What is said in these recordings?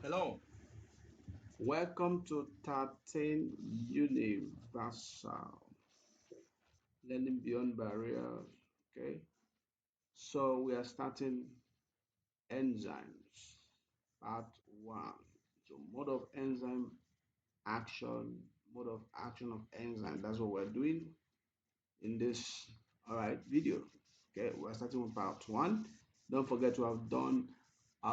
Hello. Welcome to 13 Universal Learning Beyond Barriers. Okay, so we are starting enzymes, part one. So, mode of action of enzyme. That's what we're doing in this video. Okay, we're starting with part one. Don't forget to have done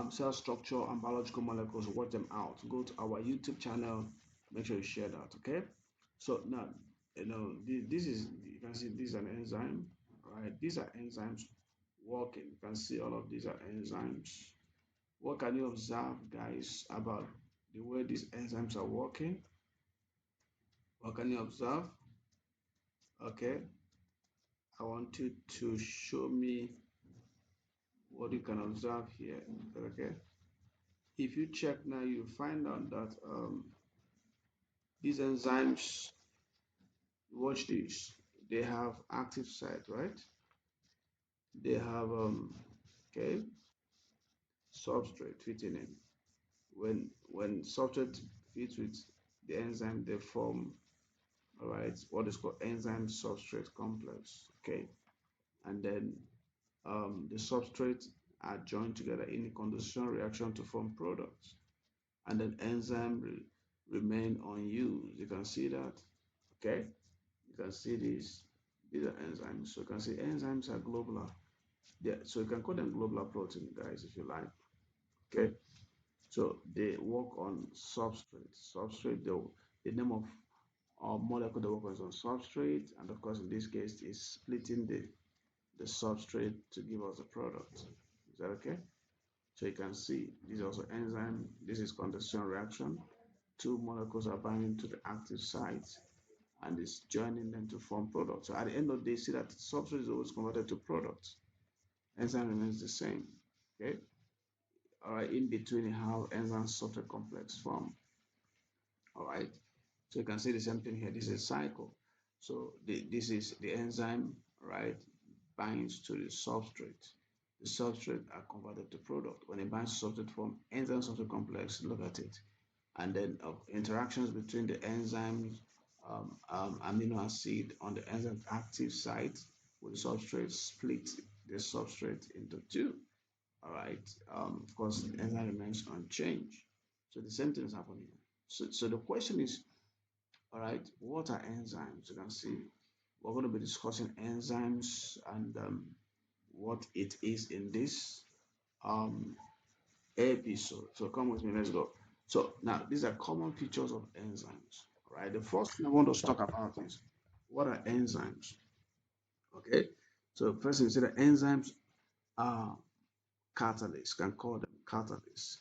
cell structure and biological molecules. Work them out. Go to our YouTube channel. Make sure you share that. Okay. So now this is, you can see this is an enzyme. All right, these are enzymes working. You can see all of these are enzymes. What can you observe, guys, about the way these enzymes are working? What can you observe? Okay, I want you to show me what you can observe here. Okay, if you check now, you find out that these enzymes, watch this, they have active site, right? They have okay, substrate fitting in. When substrate fits with the enzyme, they form, all right, what is called enzyme substrate complex. Okay, and then the substrate are joined together in a conditional reaction to form products, and then remain unused. You can see that. Okay, you can see these are enzymes. So you can see enzymes are globular. Yeah, so you can call them globular protein, guys, if you like. Okay, so they work on substrate. The name of molecule they work on is on substrate, and of course, in this case, is splitting the substrate to give us a product. Is that okay? So you can see this is also enzyme. This is conditional reaction. Two molecules are binding to the active site and is joining them to form products. So at the end of the day, see that substrate is always converted to products. Enzyme remains the same. Okay. All right. In between, how enzyme substrate complex form. All right. So you can see the same thing here. This is a cycle. So this is the enzyme, right, binds to the substrate. The substrate are converted to product. When it binds to substrate form enzyme substrate complex, look at it. And then interactions between the enzymes, amino acid on the enzyme active site with the substrate split the substrate into two. All right. Of course, the enzyme remains unchanged. So the same thing is happening. So the question is, all right, what are enzymes? You can see we're going to be discussing enzymes and what it is in this um, episode. So come with me, let's go. So now these are common features of enzymes. All right, the first thing I want us to talk about is what are enzymes? Okay, so first thing, say that enzymes are catalysts, can call them catalyst,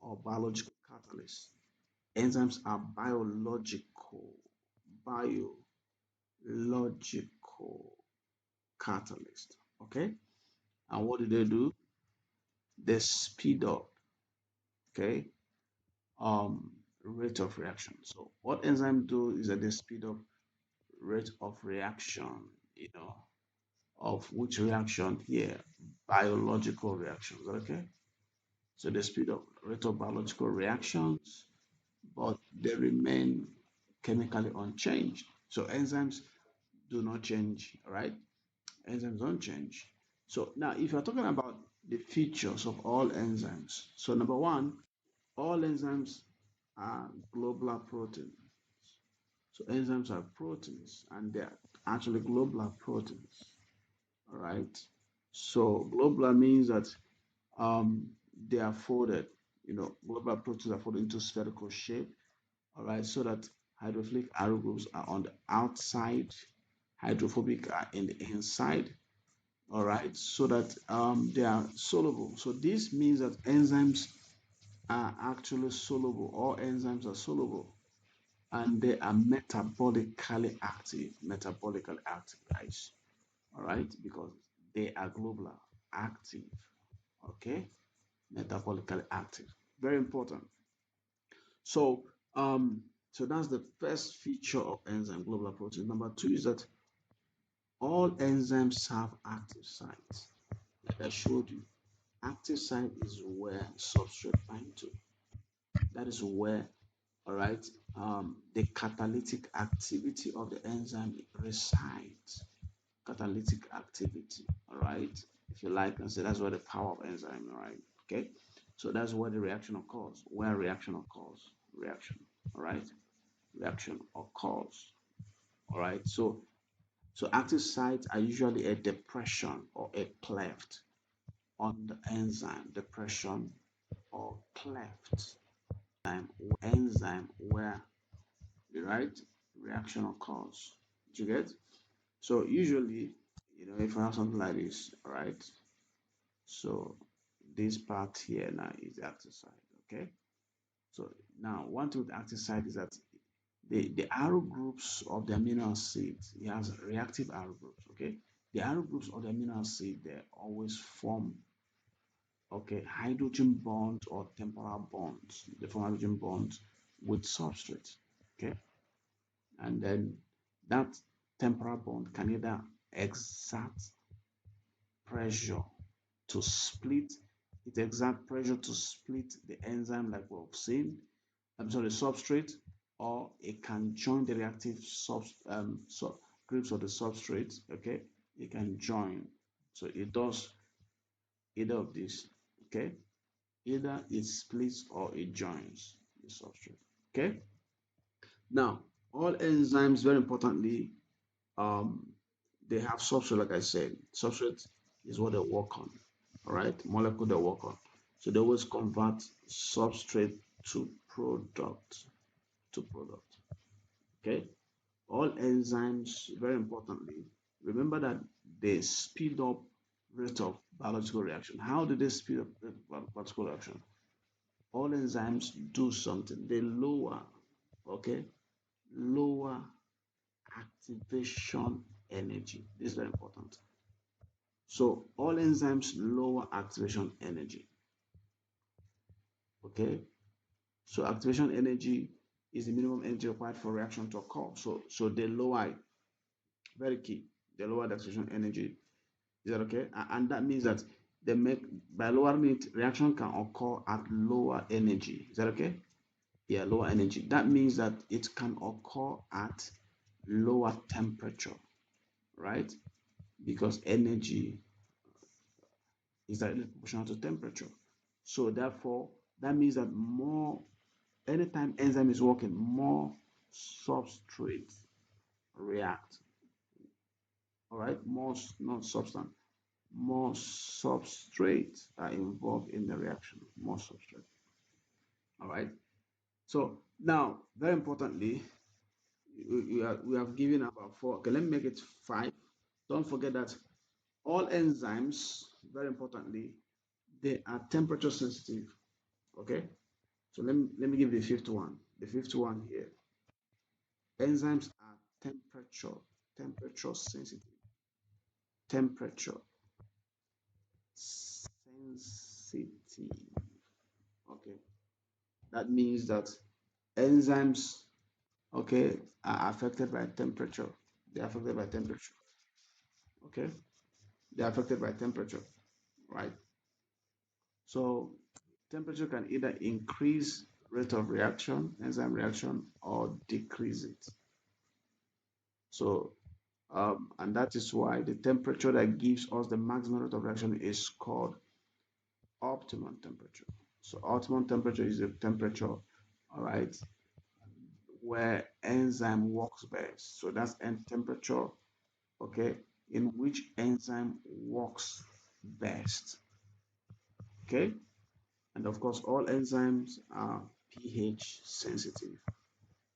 or biological catalysts. Enzymes are biological catalyst. Okay, and what do they do? They speed up, okay, rate of reaction. So what enzymes do is that they speed up rate of reaction, of which reaction here? Biological reactions. Okay, so they speed up rate of biological reactions, but they remain chemically unchanged. So enzymes do not change, right? Enzymes don't change. So now, if you're talking about the features of all enzymes, so number one, all enzymes are globular proteins. So enzymes are proteins, and they're actually globular proteins. All right. So globular means that they are folded. Globular proteins are folded into spherical shape. All right, so that hydrophilic arrow groups are on the outside, hydrophobic are in the inside. All right, so that they are soluble. So this means that enzymes are actually soluble. All enzymes are soluble, and they are metabolically active, guys. All right, because they are globular active. Okay, metabolically active, very important. So that's the first feature of enzyme, globular protein. Number two is that all enzymes have active sites, like I showed you. active site is where substrate bind to. That is where, all right, the catalytic activity of the enzyme resides. Catalytic activity, all right. If you like, and say that's where the power of enzyme, all right. Okay, so that's where the reaction occurs. Where reaction occurs, reaction, all right, reaction occurs, all right. So active sites are usually a depression or a cleft on the enzyme, depression or cleft enzyme where the right reaction occurs. Do you get? So usually, if I have something like this, all right. So this part here now is the active site. Okay. So now one thing with active site is that the arrow groups of the amino acids, it has reactive arrow groups. Okay. The arrow groups of the amino acid they always form, okay, hydrogen bonds or temporal bonds. They form hydrogen bonds with substrate. Okay. And then that temporal bond can either exert pressure to split, it exert pressure to split the enzyme like we've seen, I'm sorry, substrate, or it can join the reactive groups of the substrate, okay? It can join. So it does either of these, okay? Either it splits or it joins the substrate, okay? Now, all enzymes, very importantly, um, they have substrate, like I said. Substrate is what they work on, all right? Molecule they work on. So they always convert substrate to product, okay? All enzymes, very importantly, remember that they speed up rate of biological reaction. How do they speed up biological reaction? All enzymes do something. They lower, okay, lower activation energy. This is very important. So all enzymes lower activation energy. Okay. So activation energy is the minimum energy required for reaction to occur. So they lower it. Very key. They lower the activation energy. Is that okay? And that means that they make by lowering it, reaction can occur at lower energy. Is that okay? Yeah, lower energy. That means that it can occur at lower temperature, right? Because energy is directly proportional to temperature. So therefore, that means that more anytime enzyme is working, more substrates react. All right, more not substance, more substrates are involved in the reaction. More substrate. All right. So now, very importantly, we have given about four. Okay, let me make it five. Don't forget that all enzymes, very importantly, they are temperature sensitive. Okay. So let me give the fifth one. The fifth one here. Enzymes are temperature sensitive. Temperature sensitive. Okay. That means that enzymes, okay, are affected by temperature. They're affected by temperature. Okay. They're affected by temperature, right? So temperature can either increase rate of reaction, enzyme reaction, or decrease it. So and that is why the temperature that gives us the maximum rate of reaction is called optimum temperature. So optimum temperature is the temperature, all right, where enzyme works best. So that's end temperature, okay, in which enzyme works best, okay. And of course, all enzymes are pH sensitive.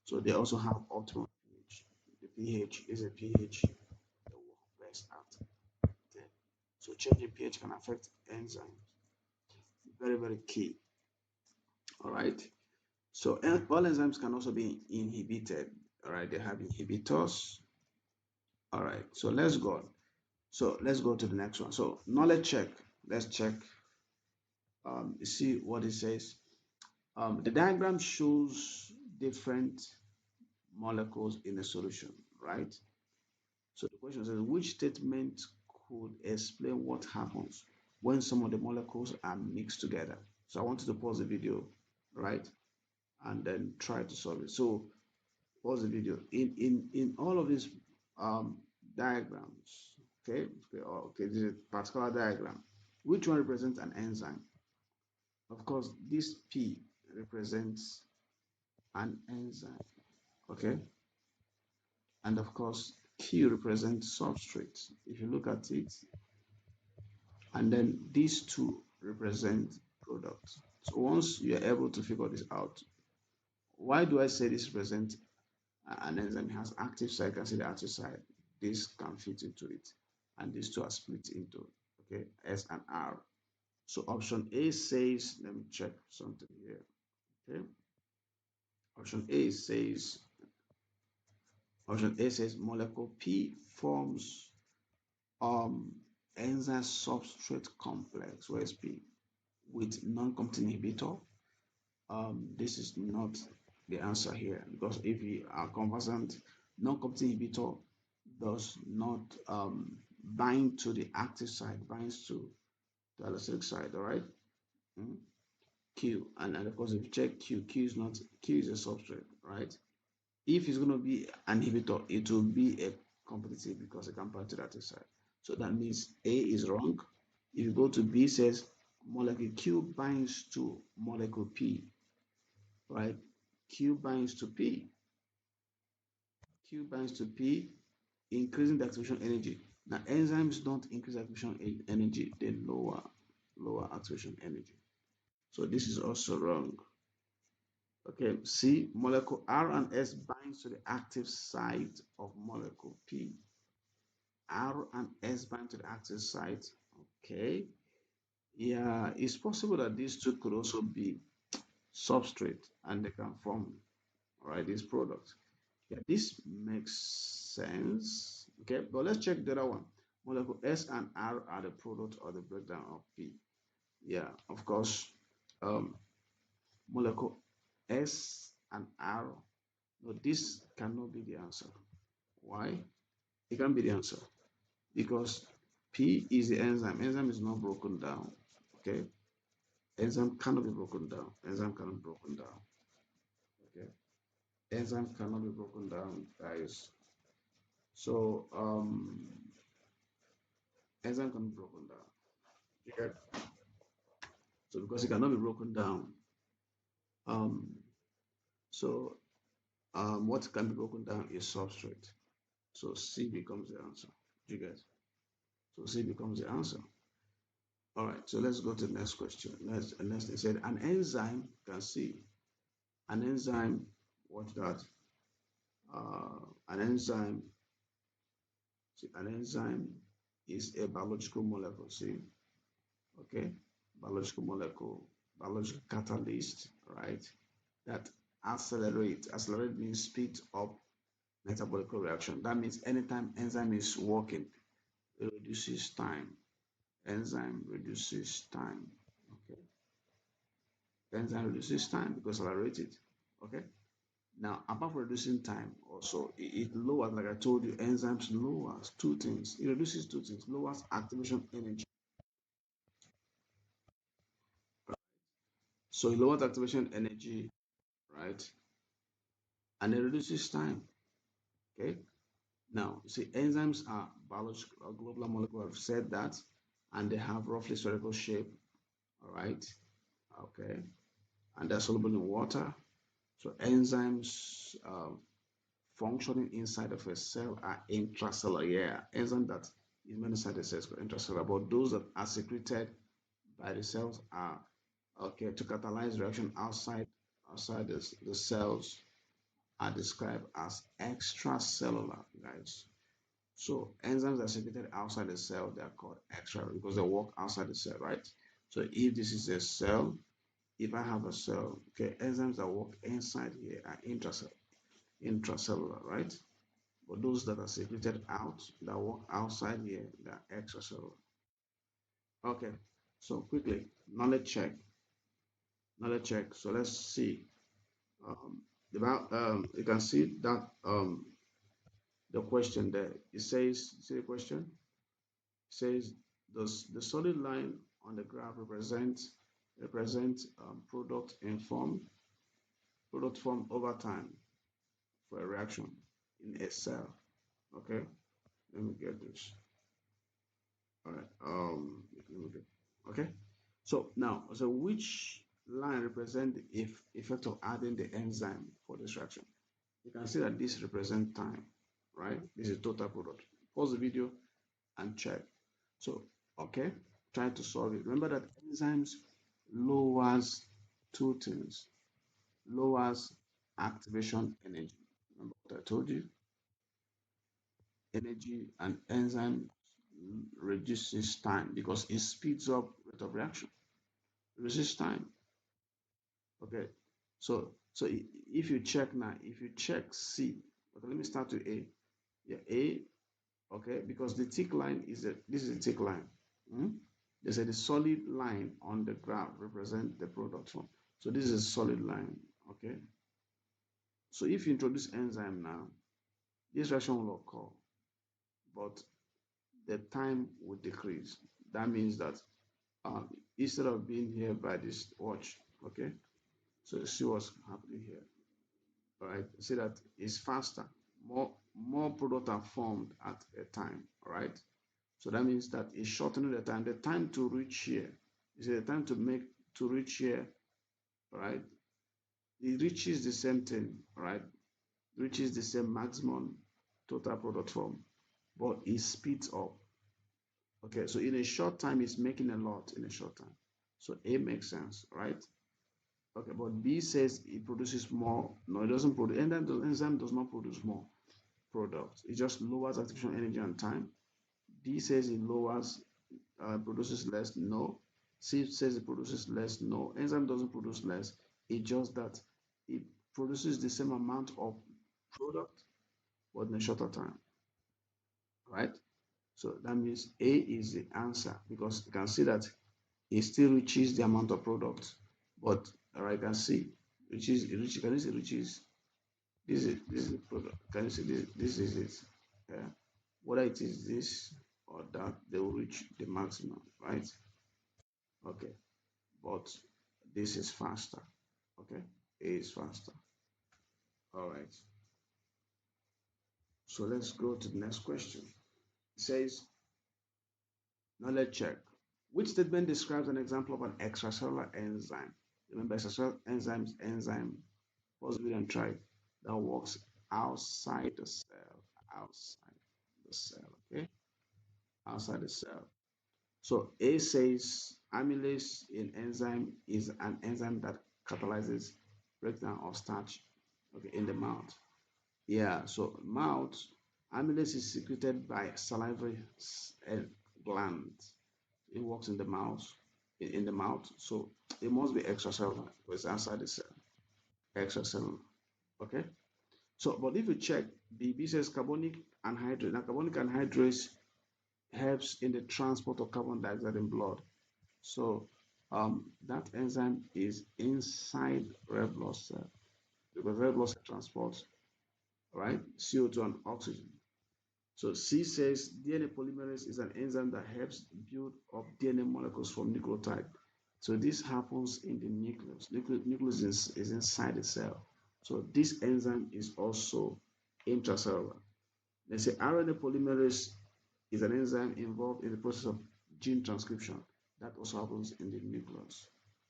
So they also have optimum pH. The pH is a pH they work best at. Okay. So changing pH can affect enzymes. Very, very key. All right. So all enzymes can also be inhibited. All right. They have inhibitors. All right. So let's go. So let's go to the next one. So knowledge check. Let's check. See what it says. The diagram shows different molecules in a solution, right? So the question says, which statement could explain what happens when some of the molecules are mixed together. So I want you to pause the video, right? And then try to solve it. So pause the video. In all of these um, diagrams, okay, this is a particular diagram. Which one represents an enzyme? Of course, this P represents an enzyme, okay? And of course, Q represents substrate. If you look at it, and then these two represent products. So once you are able to figure this out, why do I say this represents an enzyme? It has active site, you can see the active site. This can fit into it, and these two are split into, okay, S and R. So option A says, let me check something here, okay? Option A says, option A says molecule P forms um enzyme substrate complex, where is P, with non-competitive inhibitor. This is not the answer here, because if you are conversant, non-competitive inhibitor does not bind to the active site, binds to the allostatic site, all right? Mm. Q, and of course, if you check Q, Q is not, Q is a substrate, right? If it's going to be an inhibitor, it will be a competitive because it can bind to the active site. So that means A is wrong. If you go to B, it says molecule Q binds to molecule P, right? Q binds to P. Q binds to P, increasing the activation energy. Now, enzymes don't increase activation energy, they lower activation energy. So this is also wrong. Okay, C, molecule R and S binds to the active site of molecule P. R and S bind to the active site. Okay, yeah, it's possible that these two could also be substrate and they can form, all right, this product. Yeah, this makes sense. Okay, but let's check the other one. Molecule S and R are the product or the breakdown of P. Yeah, of course, um, molecule S and R. No, this cannot be the answer. Why? It can't be the answer because P is the enzyme. Enzyme is not broken down. Okay, enzyme cannot be broken down. Enzyme cannot be broken down. Okay, enzyme cannot be broken down, guys. So enzyme cannot be broken down. Okay, so because it cannot be broken down, um, so what can be broken down is substrate. So C becomes the answer. You get? So C becomes the answer. All right. So let's go to the next question. Next, they said an enzyme. Can see an enzyme. What's that? An enzyme. See, an enzyme is a biological molecule. See, okay, biological molecule, biological catalyst, right? That accelerate. Accelerate means speed up metabolic reaction. That means anytime enzyme is working, it reduces time. Enzyme reduces time. Okay, enzyme reduces time because accelerated. Okay. Now, apart from reducing time, also it lowers, like I told you, enzymes lowers two things. It reduces two things: lowers activation energy. So it lowers activation energy, right? And it reduces time. Okay. Now, see, enzymes are biological or global molecular. I've said that, and they have roughly spherical shape. All right. Okay. And they're soluble in water. So enzymes functioning inside of a cell are intracellular. Yeah, enzymes that is many inside the cells are intracellular, but those that are secreted by the cells are okay to catalyze reaction outside the cells are described as extracellular, guys. So enzymes that are secreted outside the cell, they are called extra because they work outside the cell, right? So if this is a cell, if I have a cell, okay, enzymes that work inside here are intracellular, right? But those that are secreted out, that work outside here, they are extracellular. Okay, so quickly, knowledge check. So let's see. You can see that the question there. It says, see the question? It says the solid line on the graph represent product formed over time for a reaction in a cell. Okay, let me get this. All right. Let me get. Okay. So which line represent the effect of adding the enzyme for this reaction? You can see that this represents time, right? This is total product. Pause the video and check. So, okay, try to solve it. Remember that enzymes lowers two things. Lowers activation energy. Remember what I told you? Energy and enzyme reduces time because it speeds up rate of reaction. Reduces time. Okay. So if you check now, if you check C, okay, let me start with A. Yeah, A, okay, because the thick line is this is a thick line. Hmm? They say the solid line on the graph represent the product form. So this is a solid line, okay? So if you introduce enzyme now, this reaction will occur, but the time will decrease. That means that um, instead of being here by this watch, okay? So see what's happening here, all right? See that it's faster. More product are formed at a time, all right? So that means that it's shortening the time. The time to reach here, you see the time to reach here, all right? It reaches the same thing, all right? Reaches the same maximum total product form, but it speeds up. Okay, so in a short time, it's making a lot in a short time. So A makes sense, right? Okay, but B says it produces more. No, it doesn't produce. Enzyme does not produce more products. It just lowers activation energy and time. D says it lowers, produces less. No. C says it produces less. No. Enzyme doesn't produce less. It's just that it produces the same amount of product, but in a shorter time, right? So that means A is the answer because you can see that it still reaches the amount of product, but I can see can you see reaches, this is the product, can you see this is it, yeah, whether it is this or that, they will reach the maximum, right? Okay, but this is faster, okay, A is faster. All right, so let's go to the next question. It says, now let's check. Which statement describes an example of an extracellular enzyme? Remember, extracellular enzyme, possibly and try, that works outside the cell, outside the cell, okay? Outside the cell. So A says amylase in enzyme is an enzyme that catalyzes breakdown of starch, okay, in the mouth. Yeah, so mouth, amylase is secreted by salivary gland. It works in the mouth, in the mouth. So it must be extracellular, because it's outside the cell, extracellular. Okay. So, but if you check, B says carbonic anhydrase. Now, carbonic anhydrase helps in the transport of carbon dioxide in blood. So, that enzyme is inside red blood cell because red blood cell transports, right, CO2 and oxygen. So C says DNA polymerase is an enzyme that helps build up DNA molecules from nucleotide. So this happens in the nucleus. Nucleus is inside the cell. So this enzyme is also intracellular. They say RNA polymerase is an enzyme involved in the process of gene transcription. That also happens in the nucleus.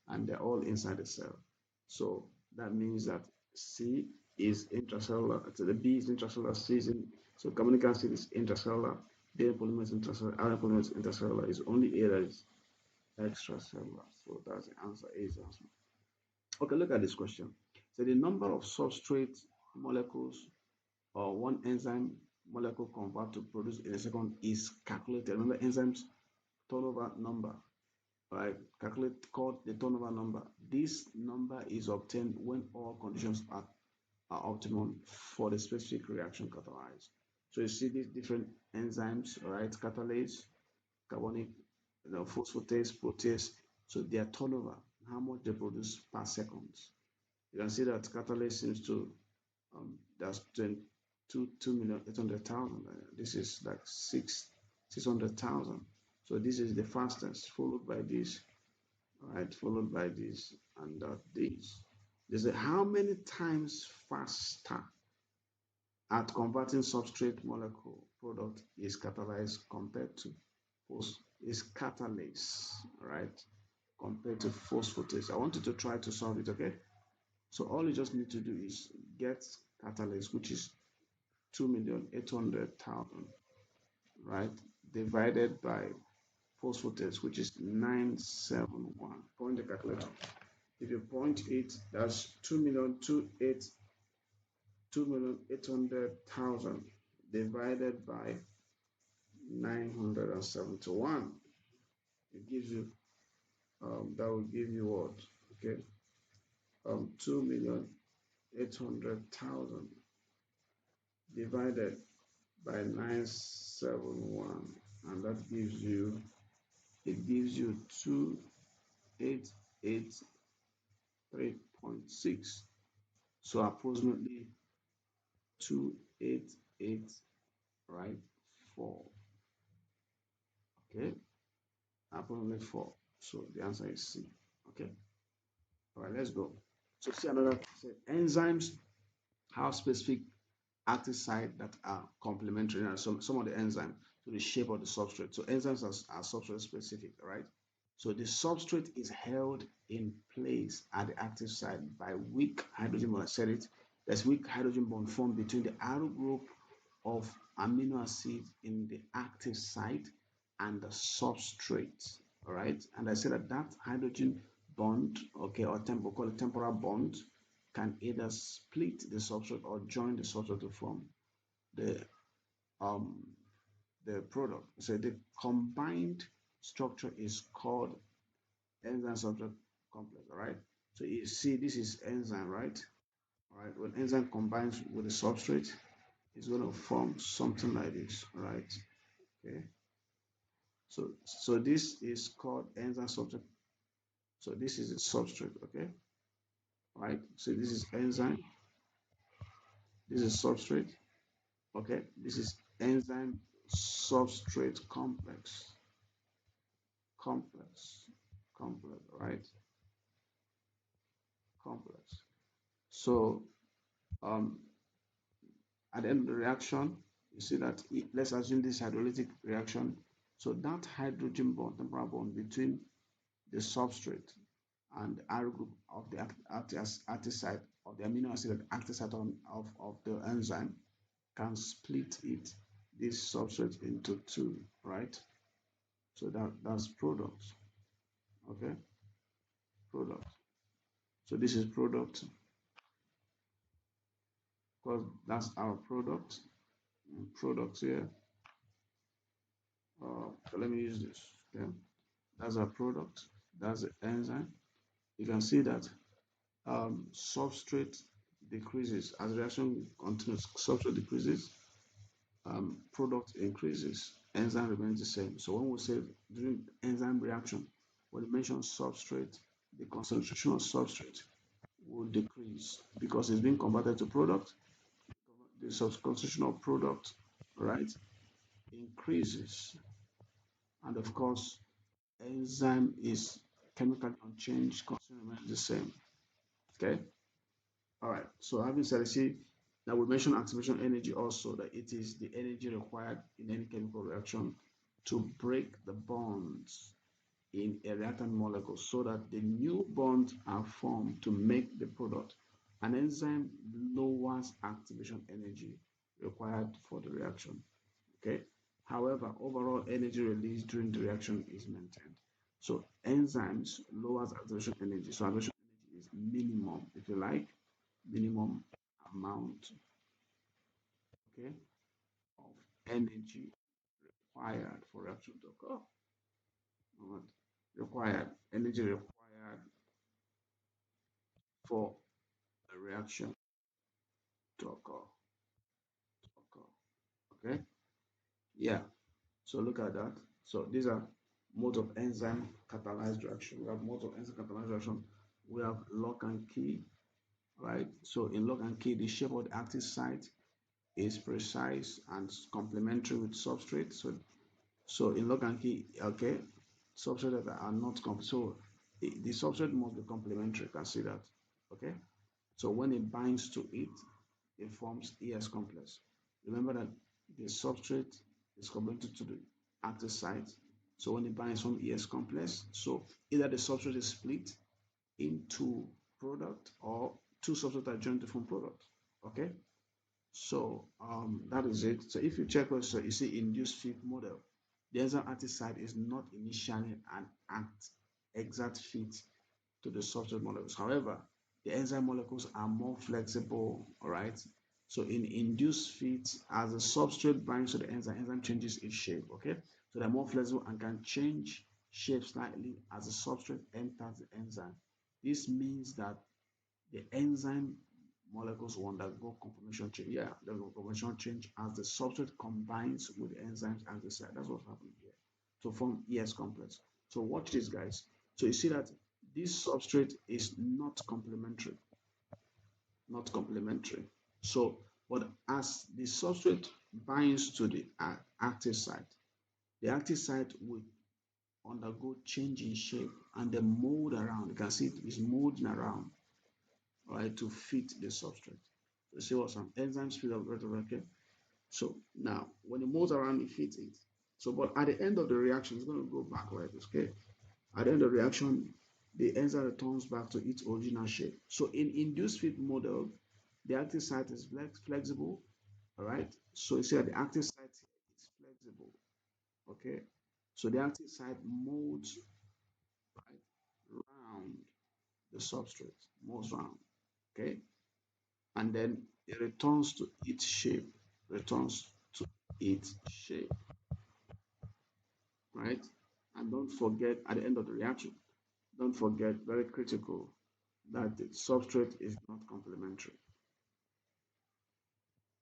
And they're all inside the cell. So that means that C is intracellular, so the B is intracellular, C is in, so carbonic acid is intracellular, DNA polymerase is intracellular, RNA polymerase is intracellular, it's only A that is extracellular. So that's the answer, A is the answer. Okay, look at this question. So the number of substrate molecules or one enzyme molecule convert to produce in a second is calculated. Remember enzymes turnover number, right? Calculate called the turnover number. This number is obtained when all conditions are optimum for the specific reaction catalyzed. So you see these different enzymes, right? Catalase, carbonic, phosphatase, protease. So their turnover, how much they produce per second. You can see that catalase seems to that's 2,800,000. This is like 600,000. So this is the fastest, followed by this, right? Followed by this and this. They say how many times faster at converting substrate molecule product is catalyzed compared to post is catalase, right? Compared to phosphatase. I want you to try to solve it, okay? So all you just need to do is get catalase, which is 2,800,000, right? Divided by phosphatase, which is 971. Point the calculator. If you point it, that's 2,800,000 divided by 971. It gives you that will give you what? Okay, 2,800,000 divided by 971, and that gives you it gives you 2883.6. So approximately 288, right? 4. Okay, approximately 4. So the answer is C. Okay, all right, let's go. So see another enzymes have specific active site that are complementary and some of the enzymes to the shape of the substrate. So enzymes are substrate specific, right? So the substrate is held in place at the active site by weak hydrogen bond. I said it. There's weak hydrogen bond formed between the arrow group of amino acids in the active site and the substrate. All right. And I said that hydrogen bond, okay, or we call it temporal bond, can either split the substrate or join the substrate to form the um the product. So the combined structure is called enzyme substrate complex. All right. So you see, this is enzyme, right? All right. When enzyme combines with the substrate, it's going to form something like this, right? Okay. So this is called enzyme substrate. So this is the substrate, okay? Right. So this is enzyme. This is substrate. Okay. This is enzyme substrate complex. Complex. Complex. Right. Complex. So um, at the end of the reaction, you see that let's assume this hydrolytic reaction. So that hydrogen bond, temporal bond between the substrate and the R group of the active site of the amino acid active site of the enzyme can split it, this substrate, into two, right? So that's product, okay? Product. So this is product because that's our product. Product here. So let me use this. Okay, that's our product. That's the enzyme. You can see that substrate decreases as reaction continues. Substrate decreases, product increases, enzyme remains the same. So when we say during enzyme reaction, when you mention substrate, the concentration of substrate will decrease because it's being converted to product. The concentration of product, right, increases, and of course, enzyme is chemically unchanged, concentration remains the same. Okay. All right. So having said, see, now we mentioned activation energy also, that it is the energy required in any chemical reaction to break the bonds in a reactant molecule so that the new bonds are formed to make the product. An enzyme lowers activation energy required for the reaction. Okay. However, overall energy released during the reaction is maintained. So enzymes lowers activation energy. So activation energy is minimum, if you like, minimum amount, okay, of energy required for reaction to occur. Not required energy required for a reaction to occur. To occur. Okay. Yeah. So look at that. So these are modes of enzyme catalyzed reaction. We have modes of enzyme catalyzed reaction. We have lock and key, right? So in lock and key, the shape of the active site is precise and complementary with substrate. So So in lock and key, okay, substrate that are not so the substrate must be complementary. You can see that. Okay. So when it binds to it, it forms ES complex. Remember that the substrate is complementary to the active site. So when it binds from ES complex, so either the substrate is split into product or two substrates are joined to form product. Okay. So that is it. So if you check also, you see induced fit model, the enzyme active site is not initially an exact fit to the substrate molecules. However, the enzyme molecules are more flexible, all right? So in induced fit, as the substrate binds to the enzyme changes its shape, okay? So they're more flexible and can change shape slightly as the substrate enters the enzyme. This means that the enzyme molecules will undergo conformation change. Yeah, the conformation change as the substrate combines with the enzymes as the site. That's what's happening here to form ES complex. So watch this, guys. So you see that this substrate is not complementary, not complementary. So, but as the substrate binds to the active site, the active site will undergo change in shape and the mold around. You can see it is molding around, right, to fit the substrate. So see what some enzyme speed of growth, okay? So now when it moves around, it fits it. So, but at the end of the reaction, it's going to go back like this, okay? At the end of the reaction, the enzyme returns back to its original shape. So in induced fit model, the active site is flexible, all right? So you see that the active site is flexible, okay? So the active site molds right round the substrate, molds round, okay? And then it returns to its shape, returns to its shape, right? And don't forget at the end of the reaction, don't forget, very critical, that the substrate is not complementary.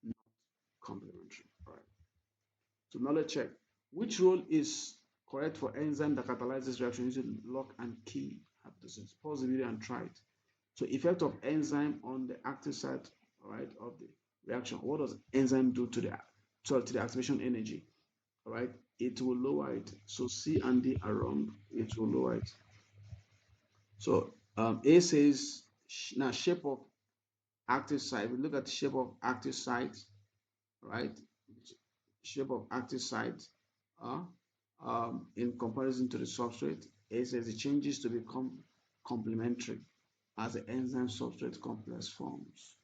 Not complementary. All right. So knowledge check. Which role is correct for enzyme that catalyzes reaction using lock and key hypothesis? Pause the video and try it. So effect of enzyme on the active site, all right, of the reaction. What does enzyme do to the activation energy? All right, it will lower it. So C and D are wrong. It will lower it. So A says now shape of active site. We look at the shape of active site, right? Shape of active site uh, in comparison to the substrate. A says it changes to become complementary as the enzyme substrate complex forms.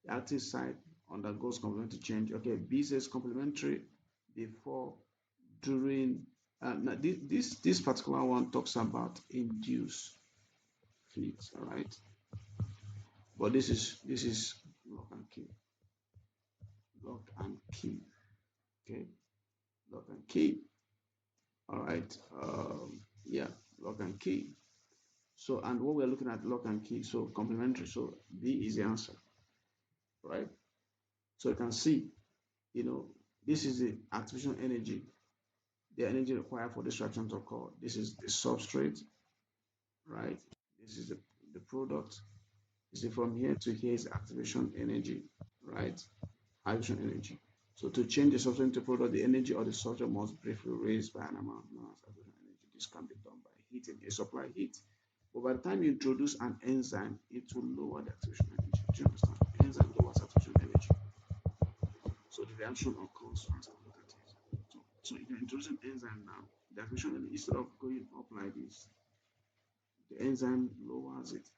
The active site undergoes complementary change. Okay, B says complementary before, during. Now this particular one talks about induced fleets, all right? But this is lock and key, lock and key. Okay, lock and key. All right. Yeah, lock and key. So, and what we're looking at lock and key, so complementary. So B is the answer, right? So you can see, this is the activation energy, the energy required for this reaction to occur. This is the substrate, right? This is the product. You see, from here to here is activation energy, right? Activation energy. So to change the substrate into product, the energy of the substrate must briefly raised by an amount known as activation energy. This can be done by heating, a supply heat. But by the time you introduce an enzyme, it will lower the activation energy. Do you understand? Enzyme lowers activation energy. So the reaction occurs faster. So if you're introducing enzyme now, the activation energy, instead of going up like this, the enzyme lowers it.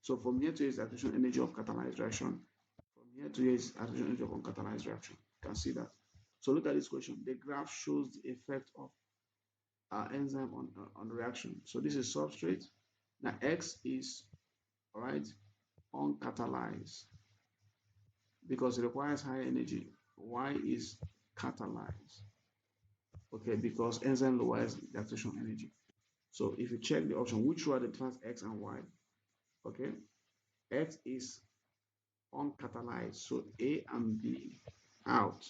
So from here to here is activation energy of catalyzed reaction. From here to here is activation energy of uncatalyzed reaction. You can see that. So look at this question. The graph shows the effect of enzyme on reaction. So this is substrate. Now X is, all right, uncatalyzed because it requires high energy. Y is catalyzed, okay, because enzyme lowers the activation energy. So if you check the option, which one identifies X and Y, okay, X is uncatalyzed, so A and B out.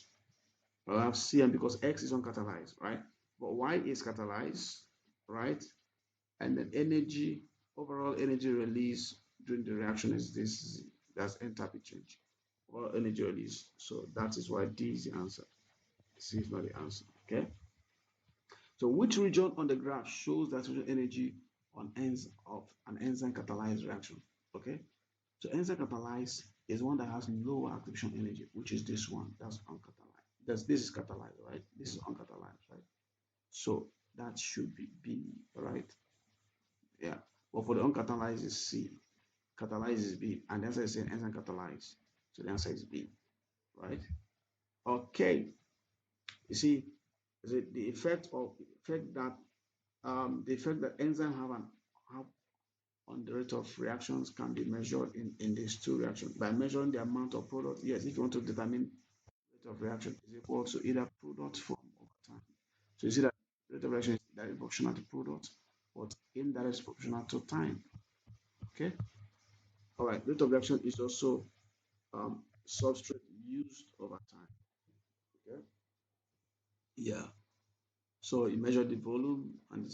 I'll have C and because X is uncatalyzed, right? But Y is catalyzed, right? And then energy, overall energy release during the reaction is this, that's enthalpy change or energy release. So that is why D is the answer. C is not the answer. Okay. So which region on the graph shows the activation energy on ends of an enzyme catalyzed reaction? Okay, so enzyme catalyzed is one that has lower activation energy, which is this one. That's uncatalyzed. This is catalyzed, right? This is uncatalyzed, right? So that should be B, right? Yeah. But for the uncatalyzed is C. Catalyzed is B, and the answer is enzyme catalyzed. So the answer is B, right? Okay. You see, the effect that enzyme have on the rate of reactions can be measured in these two reactions by measuring the amount of product. Yes, if you want to determine rate of reaction is equal to either product form over time. So you see that rate of reaction is directly proportional to product, but indirect proportional to time. Okay. All right. Rate of reaction is also substrate used over time. Okay. Yeah. So you measure the volume and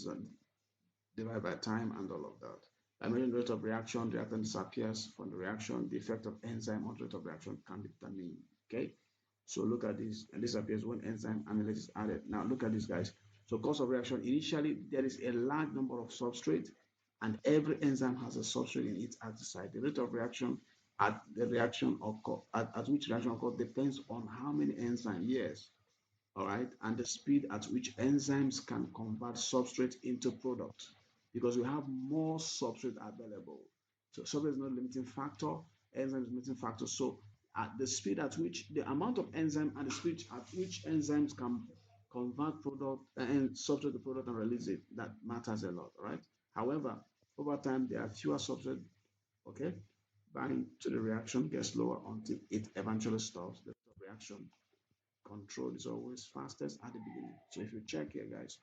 divide by time and all of that. By measuring the rate of reaction, the reactant disappears from the reaction. The effect of enzyme on the rate of reaction can be determined. Okay. So look at this, and this appears when enzyme amylase is added. Now look at this, guys. So cost of reaction, initially there is a large number of substrate, and every enzyme has a substrate in its active site. The rate of reaction at the reaction occur at which reaction occurs depends on how many enzymes. Yes, all right, and the speed at which enzymes can convert substrate into product because we have more substrate available. So substrate is not a limiting factor, enzyme is a limiting factor. So at the speed at which the amount of enzyme and the speed at which enzymes can convert product and substrate to product and release it, that matters a lot, right? However, over time there are fewer substrate, okay, bind to the reaction gets lower until it eventually stops the reaction control is always fastest at the beginning. So if you check here, guys,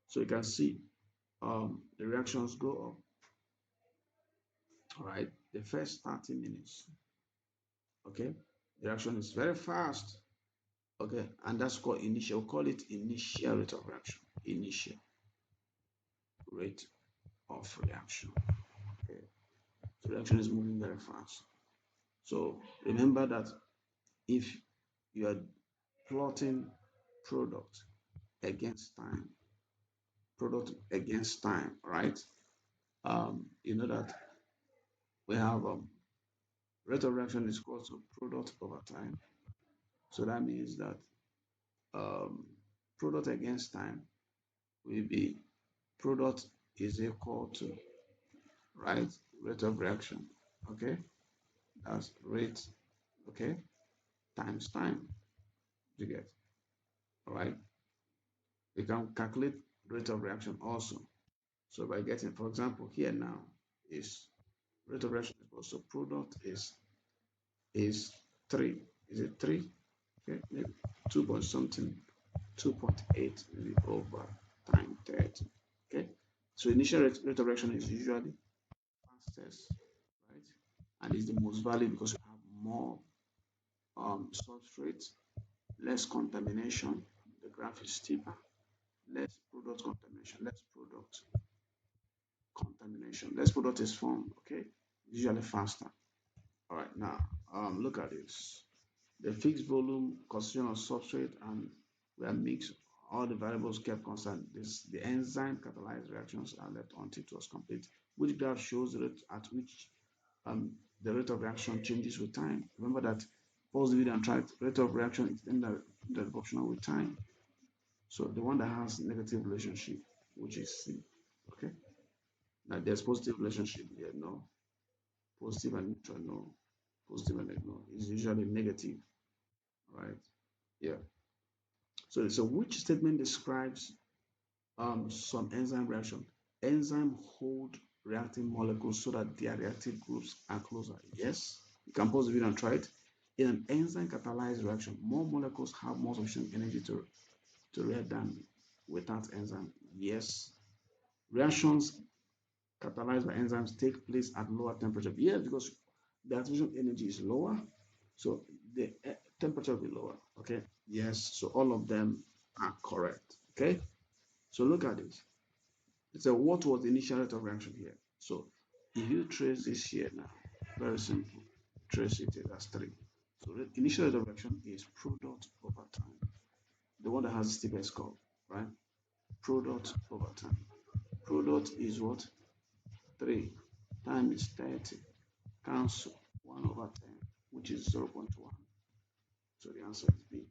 so you can see the reactions go up. All right, the first 30 minutes. Okay, the reaction is very fast. Okay, and that's called initial. We'll call it initial rate of reaction. Initial rate of reaction. Okay, so reaction is moving very fast. So remember that if you are plotting product against time, product against time, right? You know that we have rate of reaction is equal to product over time. So that means that um, product against time will be product is equal to, right, rate of reaction. Okay, that's rate, okay, times time. You get, all right. We can calculate rate of reaction also. So by getting, for example, here now is rate of reaction is also product is 3. Is it 3? Okay, maybe 2 point something, 2.8 maybe over time 30. Okay, so initial rate of reaction is usually fastest, right? And is the most valuable because you have more substrate, less contamination. The graph is steeper, less product contamination, less product is formed. Okay, usually faster. All right, now look at this. The fixed volume concentration of substrate and were mixed, all the variables kept constant. The enzyme catalyzed reactions are left until it was complete. Which graph shows the rate at which the rate of reaction changes with time? Remember that pause the video and try rate of reaction is proportional with time. So the one that has negative relationship, which is C. Okay. Now there's positive relationship here, no. Positive and neutral, no. Positive and negative, no. It's usually negative, right? Yeah. So which statement describes some enzyme reaction? Enzyme hold reacting molecules so that their reactive groups are closer. Yes, you can pause the video and try it. In an enzyme catalyzed reaction, more molecules have more sufficient energy to react than without enzyme. Yes, reactions catalyzed by enzymes take place at lower temperature. Yes, because the activation energy is lower, so the temperature will be lower. Okay. Yes, so all of them are correct. Okay. So look at this. So what was the initial rate of reaction here? So if you trace this here now, very simple. Trace it as 3. So the initial rate of reaction is product over time. The one that has the steepest curve, right? Product over time. Product is what? 3. Time is 30. Cancel 1 over 10, which is 0.1. So the answer is B.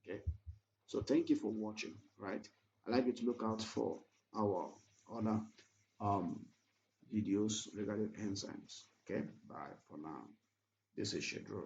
Okay. So thank you for watching, right? I'd like you to look out for our other um, videos regarding enzymes. Okay. Bye for now. This is Shedro.